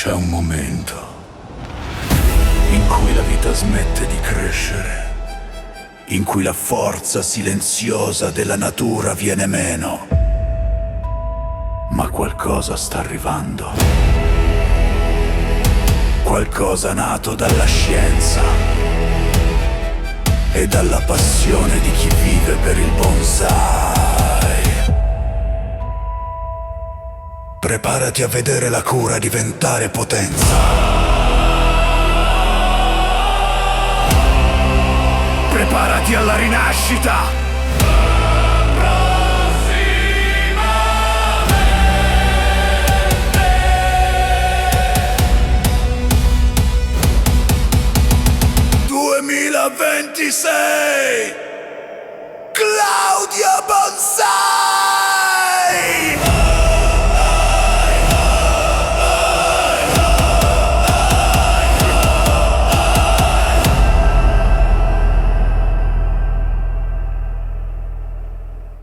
C'è un momento in cui la vita smette di crescere, in cui la forza silenziosa della natura viene meno. Ma qualcosa sta arrivando. Qualcosa nato dalla scienza e dalla passione di chi vive per il bonsai. Preparati a vedere la cura diventare potenza. Preparati alla rinascita.